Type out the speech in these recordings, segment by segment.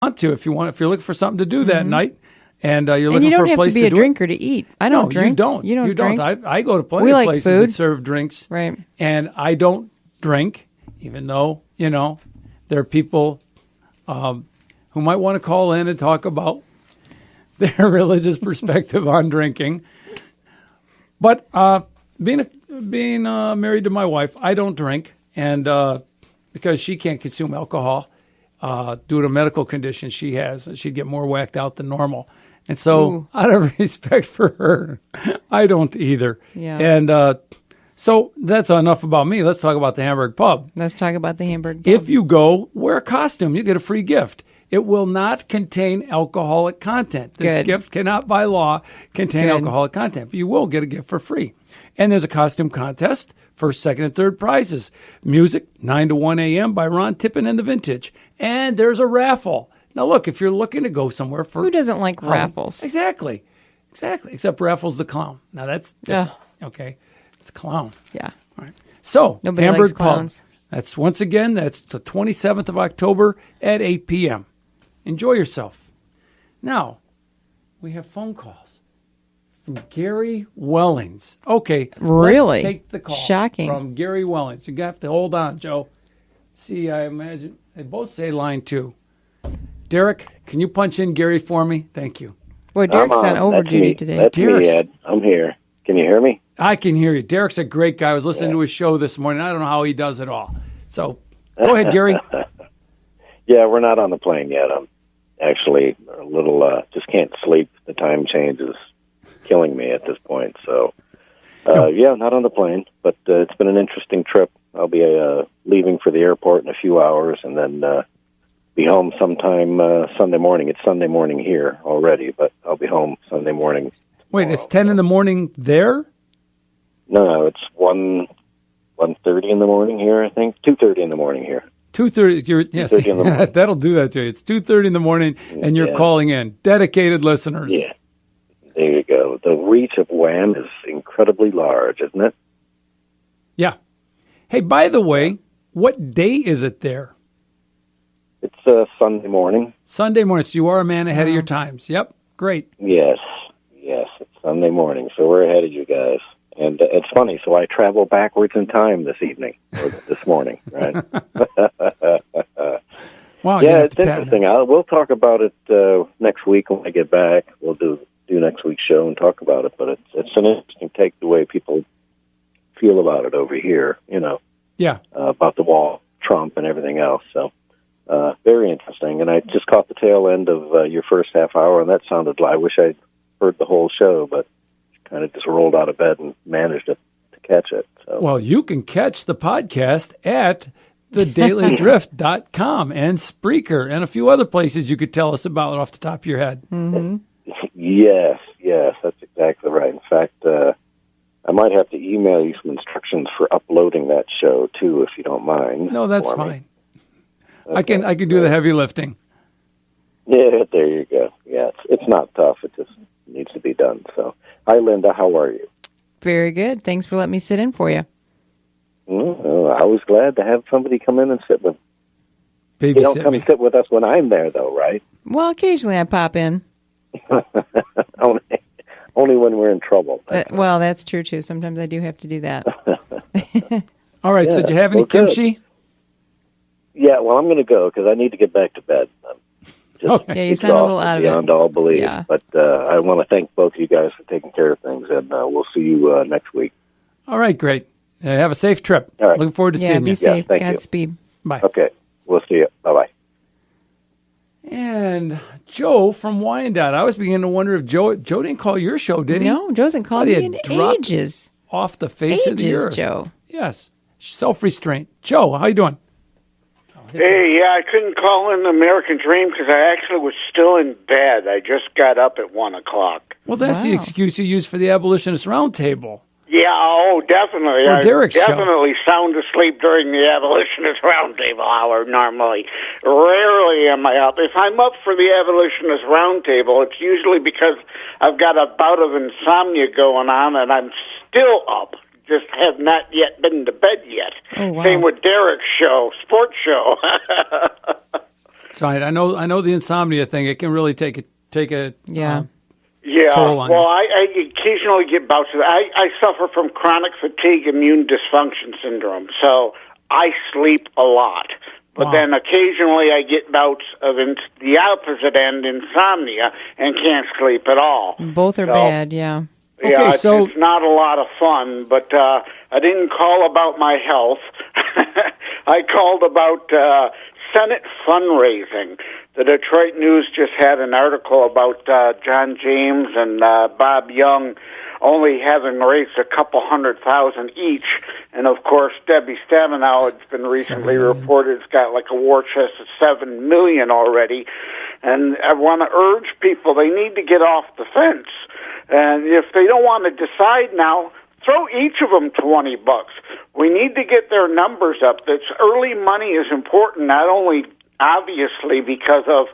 want to. If you're looking for something to do that night, and you're And looking you for don't a have place to be a do drinker to eat. I don't drink. You don't. You don't drink. I go to plenty We of like places food. that serve drinks. Right. And I don't drink, even though, there are people who might want to call in and talk about their religious perspective on drinking. But being married to my wife, I don't drink, and because she can't consume alcohol due to medical conditions she has, she'd get more whacked out than normal. And so, out of respect for her, I don't either. Yeah. And so that's enough about me. Let's talk about the Hamburg Pub. Let's talk about the Hamburg Pub. If you go, wear a costume. You get a free gift. It will not contain alcoholic content. This Good. gift cannot, by law, contain alcoholic content. But you will get a gift for free. And there's a costume contest, first, second, and third prizes. Music, 9 to 1 a.m. by Ron Tippin and the Vintage. And there's a raffle. Now, look, if you're looking to go somewhere for... Who doesn't like raffles? Exactly. Except Raffles the Clown. Now, that's different. Okay. It's a clown. Yeah. All right. So, Nobody Hamburg likes clowns. Pub. That's, once again, that's the 27th of October at 8 p.m. Enjoy yourself. Now, we have phone calls from Gary Wellings. Okay. Really? Let's take the call. Shocking. From Gary Wellings. You have to hold on, Joe. See, I imagine they both say line 2. Derek, can you punch in Gary for me? Thank you. Boy, Derek's on over That's duty me. today. That's Derek's- me, Ed. I'm here. Can you hear me? I can hear you. Derek's a great guy. I was listening to his show this morning. I don't know how he does it all. So, go ahead, Gary. Yeah, we're not on the plane yet. I'm actually a little, just can't sleep. The time change is killing me at this point. So, yeah, not on the plane, but it's been an interesting trip. I'll be leaving for the airport in a few hours and then be home sometime Sunday morning. It's Sunday morning here already, but I'll be home Sunday morning. Wait, it's 10 in the morning there? No, it's 1:30 in the morning here, I think. 2:30 in the morning here. 2:30. Yes, 2:30 in the morning. that'll do that to you. It's 2:30 in the morning, and you're calling in. Dedicated listeners. Yeah. There you go. The reach of Wham is incredibly large, isn't it? Yeah. Hey, by the way, what day is it there? It's Sunday morning. Sunday morning. So you are a man ahead of your times. Yep. Great. Yes, it's Sunday morning, so we're ahead of you guys. And it's funny, so I travel backwards in time this evening, or this morning, right? Wow. you Yeah, have it's to pat interesting. him. We'll talk about it next week when I get back. We'll do next week's show and talk about it, but it's an interesting take the way people feel about it over here, Yeah. about the wall, Trump, and everything else. So very interesting. And I just caught the tail end of your first half hour, and that sounded like I wish I'd heard the whole show, but kind of just rolled out of bed and managed to catch it. So. Well, you can catch the podcast at thedailydrift.com and Spreaker and a few other places you could tell us about off the top of your head. Mm-hmm. Yes, that's exactly right. In fact, I might have to email you some instructions for uploading that show, too, if you don't mind. No, that's for me. fine. Okay. I can do the heavy lifting. Yeah, there you go. Yeah, it's not tough. It just needs to be done. So, hi, Linda. How are you? Very good. Thanks for letting me sit in for you. I was glad to have somebody come in and sit with. You don't come sit with us when I'm there, though, right? Well, occasionally I pop in. Only when we're in trouble. Well, that's true, too. Sometimes I do have to do that. All right. So, do you have any kimchi? Good. Yeah, well, I'm going to go because I need to get back to bed. Yeah, you sound a little out of it. Beyond all belief. Yeah. But I want to thank both of you guys for taking care of things, and we'll see you next week. All right, great. Have a safe trip. All right. Looking forward to Yeah, seeing be you. safe. thank you. Godspeed. Bye. Okay, we'll see you. Bye-bye. And Joe from Wyandotte. I was beginning to wonder if Joe didn't call your show, did he? No, Joe hasn't called Thought he me had in dropped ages. Off the face of the Ages, earth. Joe. Yes. Self-restraint. Joe, how you doing? Hey, yeah, I couldn't call in the American Dream because I actually was still in bed. I just got up at 1 o'clock. Well, that's the Wow. excuse you use for the Abolitionist Roundtable. Yeah, oh, definitely. Or Derek's show. definitely sound asleep during the Abolitionist Roundtable hour normally. Rarely am I up. If I'm up for the Abolitionist Roundtable, it's usually because I've got a bout of insomnia going on and I'm still up. Just have not yet been to bed yet. Oh, wow. Same with Derek's show, sports show. So I know the insomnia thing. It can really take a Yeah. toll on well, you. I occasionally get bouts of I suffer from chronic fatigue immune dysfunction syndrome, so I sleep a lot. But Wow. then occasionally I get bouts of the opposite end, insomnia, and can't sleep at all. Both are bad, yeah. Yeah, Okay, so it's not a lot of fun, but I didn't call about my health. I called about Senate fundraising. The Detroit News just had an article about John James and Bob Young only having raised a couple $100,000 each. And, of course, Debbie Stabenow, it's been recently reported, has got like a war chest of $7 million already. And I want to urge people, they need to get off the fence. And if they don't want to decide now, throw each of them $20. We need to get their numbers up. This early money is important, not only obviously because of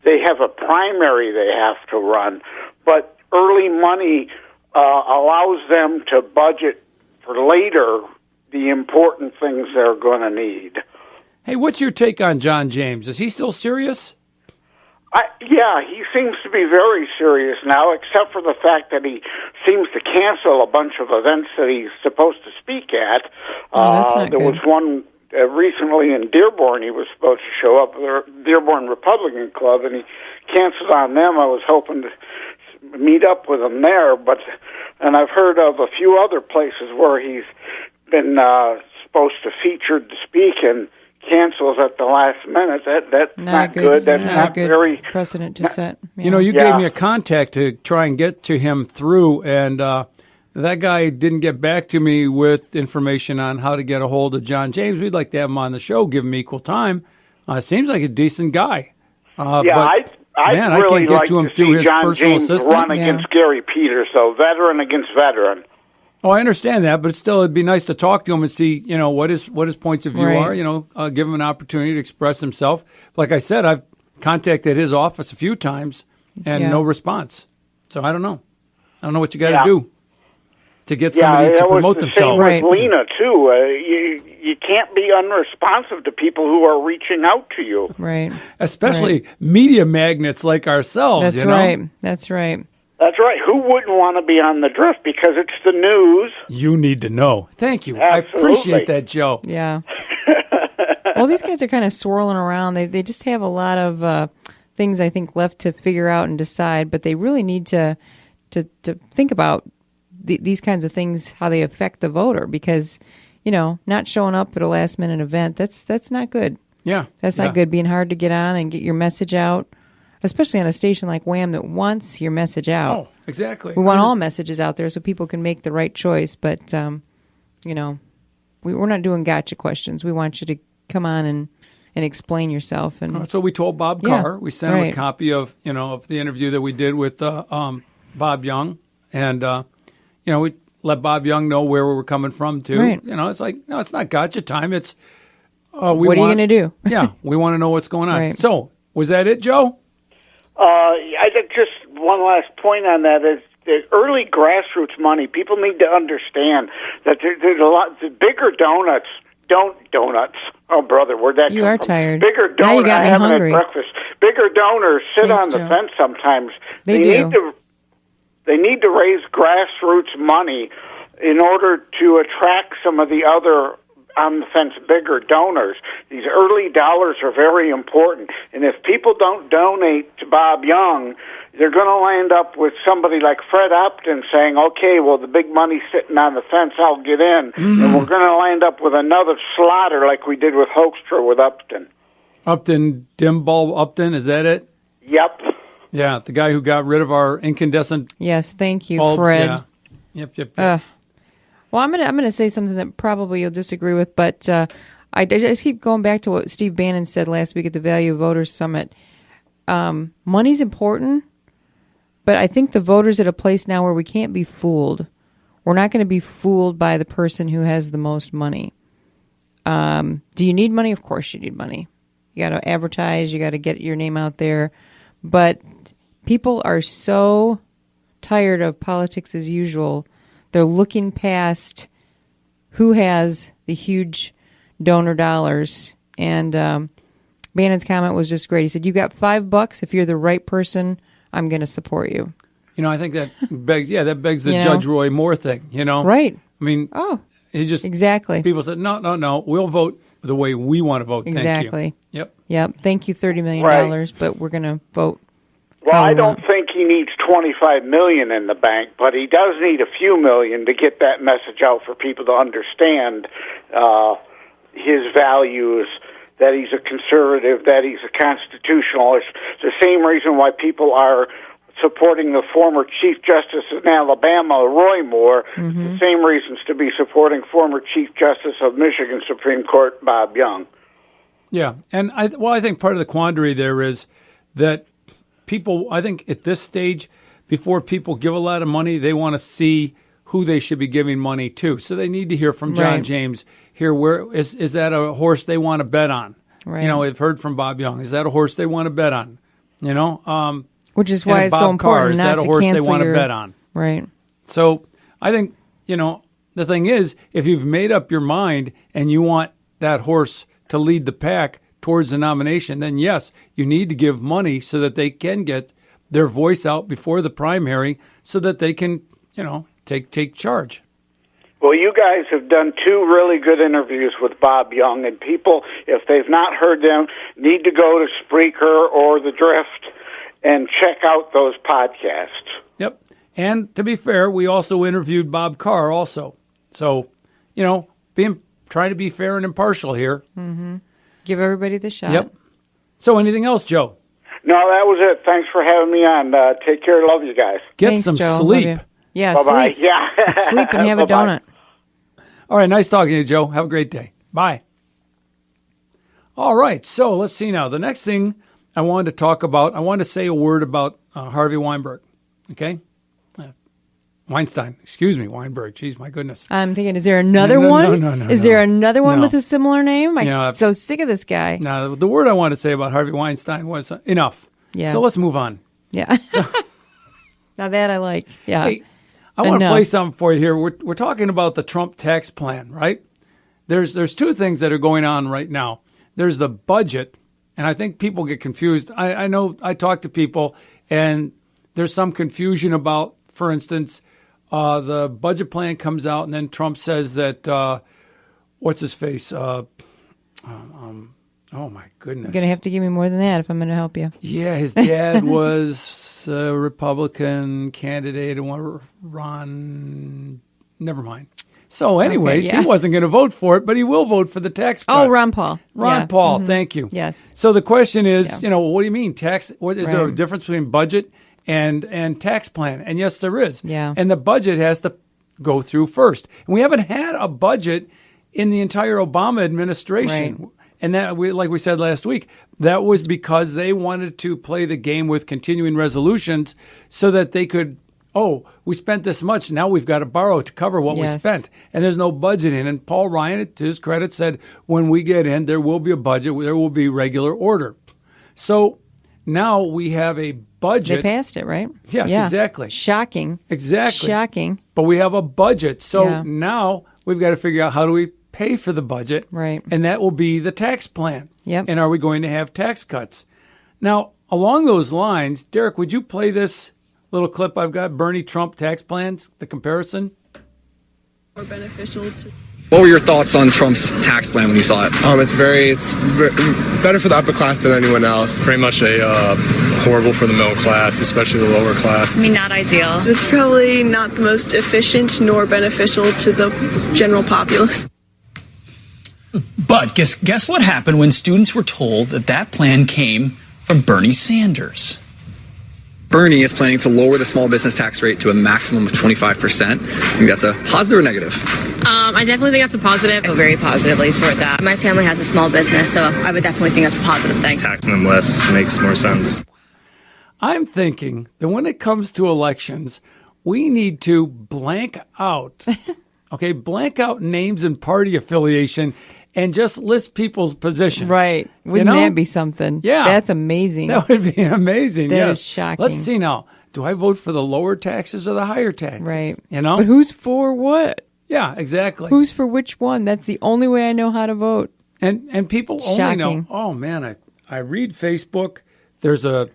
they have a primary they have to run, but early money allows them to budget for later the important things they're going to need. hey, what's your take on John James? Is he still serious? Yeah, he seems to be very serious now, except for the fact that he seems to cancel a bunch of events that he's supposed to speak at. That's not there good. was one recently in Dearborn he was supposed to show up, the Dearborn Republican Club, and he canceled on them. I was hoping to meet up with him there, and I've heard of a few other places where he's been supposed to feature to speak and cancels at the last minute. That's not good. That's not good very precedent to set. Yeah. You know, you gave me a contact to try and get to him through, and that guy didn't get back to me with information on how to get a hold of John James. We'd like to have him on the show, give him equal time. Seems like a decent guy. I'd man, really I can't get like to him see through his John personal James assistant. run against Gary Peters, so veteran against veteran. Oh, I understand that, but still, it'd be nice to talk to him and see, what his points of view Right. are. Give him an opportunity to express himself. Like I said, I've contacted his office a few times and no response. So I don't know. I don't know what you got to do to get somebody to promote themselves. Same with Lena too. You can't be unresponsive to people who are reaching out to you. Right. Especially media magnets like ourselves. That's right. That's right. That's right. Who wouldn't want to be on the drift because it's the news? You need to know. Thank you. Absolutely. I appreciate that, Joe. Yeah. Well, these guys are kind of swirling around. They just have a lot of things, I think, left to figure out and decide, but they really need to think about these kinds of things, how they affect the voter, because, not showing up at a last-minute event, that's not good. Yeah. That's not good, being hard to get on and get your message out, especially on a station like Wham that wants your message out. Oh, exactly. We want all messages out there so people can make the right choice, but, we're not doing gotcha questions. We want you to come on and explain yourself. And So we told Bob Carr. We sent him a right. copy of the interview that we did with Bob Young, and we let Bob Young know where we were coming from too. Right. It's like, no, it's not gotcha time. It's what are you going to do? Yeah, we want to know what's going on. Right. So was that it, Joe? I think just one last point on that is the early grassroots money. People need to understand that there's a lot. The bigger donuts. Oh, brother, where'd that You come are from? tired. Bigger Now donors. you got I me haven't hungry. had breakfast. Bigger donors sit Thanks, on the Joe. fence sometimes. They do. They need to raise grassroots money in order to attract some of the other on the fence bigger donors. These early dollars are very important, and if people don't donate to Bob Young, they're going to land up with somebody like Fred Upton saying, okay, well, the big money's sitting on the fence, I'll get in. And we're going to land up with another slaughter like we did with Hoekstra with Upton. Upton, dim bulb Upton, is that it? Yep. Yeah, the guy who got rid of our incandescent Yes, thank you, bulbs. Fred. Yeah. Yep. Well, I'm gonna say something that probably you'll disagree with, but I just keep going back to what Steve Bannon said last week at the Value Voters Summit. Money's important, but I think the voters at a place now where we can't be fooled. We're not going to be fooled by the person who has the most money. Do you need money? Of course you need money. You got to advertise. You got to get your name out there. But people are so tired of politics as usual. They're looking past who has the huge donor dollars. And Bannon's comment was just great. He said, "You got $5. If you're the right person, I'm going to support you." I think that begs the Judge Roy Moore thing, Right. I mean, he just exactly. People said, no, we'll vote the way we want to vote. Exactly. Thank you. Yep. Thank you, $30 million, Right. but we're going to vote. Well, I don't think he needs $25 million in the bank, but he does need a few million to get that message out for people to understand his values, that he's a conservative, that he's a constitutionalist. It's the same reason why people are supporting the former Chief Justice in Alabama, Roy Moore. The same reasons to be supporting former Chief Justice of Michigan Supreme Court, Bob Young. Yeah, and I think part of the quandary there is that people, I think at this stage, before people give a lot of money, they want to see who they should be giving money to. So they need to hear from John James, hear where is that a horse they want to bet on? Right. I've heard from Bob Young. Is that a horse they want to bet on? Which is why it's so important not to cancel is that a horse they want to bet on? Right. So I think, the thing is, if you've made up your mind and you want that horse to lead the pack towards the nomination, then yes, you need to give money so that they can get their voice out before the primary so that they can, take charge. Well, you guys have done 2 really good interviews with Bob Young, and people, if they've not heard them, need to go to Spreaker or The Drift and check out those podcasts. Yep. And to be fair, we also interviewed Bob Carr also. So, trying to be fair and impartial here. Mm-hmm. Give everybody the shot. Yep. So anything else, Joe? No, that was it. Thanks for having me on. Take care. Love you guys. Thanks, some Joe. sleep. Yeah, Bye-bye. sleep. Yeah. Sleep and have a donut. All right, nice talking to you, Joe. Have a great day. Bye. All right, so let's see now. The next thing I wanted to talk about, I wanted to say a word about Harvey Weinberg, okay? Weinstein. Weinberg. Jeez, my goodness. I'm thinking, is there another one? No. Is there another one with a similar name? I'm so sick of this guy. No, the word I wanted to say about Harvey Weinstein was enough. Yeah. So let's move on. Yeah. Now that I like. Yeah. Hey, I want to play something for you here. We're talking about the Trump tax plan, right? There's 2 things that are going on right now. There's the budget, and I think people get confused. I know I talk to people, and there's some confusion about, for instance, the budget plan comes out, and then Trump says that, what's his face? Oh, my goodness. You're going to have to give me more than that if I'm going to help you. Yeah, his dad was a Republican candidate, and Ron, never mind. So anyways, he wasn't going to vote for it, but he will vote for the tax cut. Oh, Ron Paul. Ron Paul, thank you. Yes. So the question is, what do you mean tax? What is there a difference between budget and tax plan? And yes, there is. Yeah. And the budget has to go through first. And we haven't had a budget in the entire Obama administration. Right. And that, like we said last week, that was because they wanted to play the game with continuing resolutions so that they could, we spent this much, now we've got to borrow to cover what we spent. And there's no budget in. And Paul Ryan, to his credit, said, when we get in, there will be a budget, there will be regular order. So now we have a budget. They passed it, right? Yes, exactly. Shocking. Exactly. Shocking. But we have a budget. So now we've got to figure out how do we pay for the budget. Right. And that will be the tax plan. Yep. And are we going to have tax cuts? Now, along those lines, Derek, would you play this little clip I've got, Bernie Trump tax plans, the comparison? More beneficial to... What were your thoughts on Trump's tax plan when you saw it? It's better for the upper class than anyone else. Pretty much horrible for the middle class, especially the lower class. Not ideal. It's probably not the most efficient nor beneficial to the general populace. But guess what happened when students were told that plan came from Bernie Sanders? Bernie is planning to lower the small business tax rate to a maximum of 25%. I think that's a positive or negative? I definitely think that's a positive. I feel very positively toward that. My family has a small business, so I would definitely think that's a positive thing. Taxing them less makes more sense. I'm thinking that when it comes to elections, we need to blank out names and party affiliation and just list people's positions. Right. Wouldn't that be something? Yeah. That's amazing. That would be amazing. That yes. is shocking. Let's see now. Do I vote for the lower taxes or the higher taxes? Right. But who's for what? Yeah, exactly. Who's for which one? That's the only way I know how to vote. And people only know, oh man, I read Facebook. There's a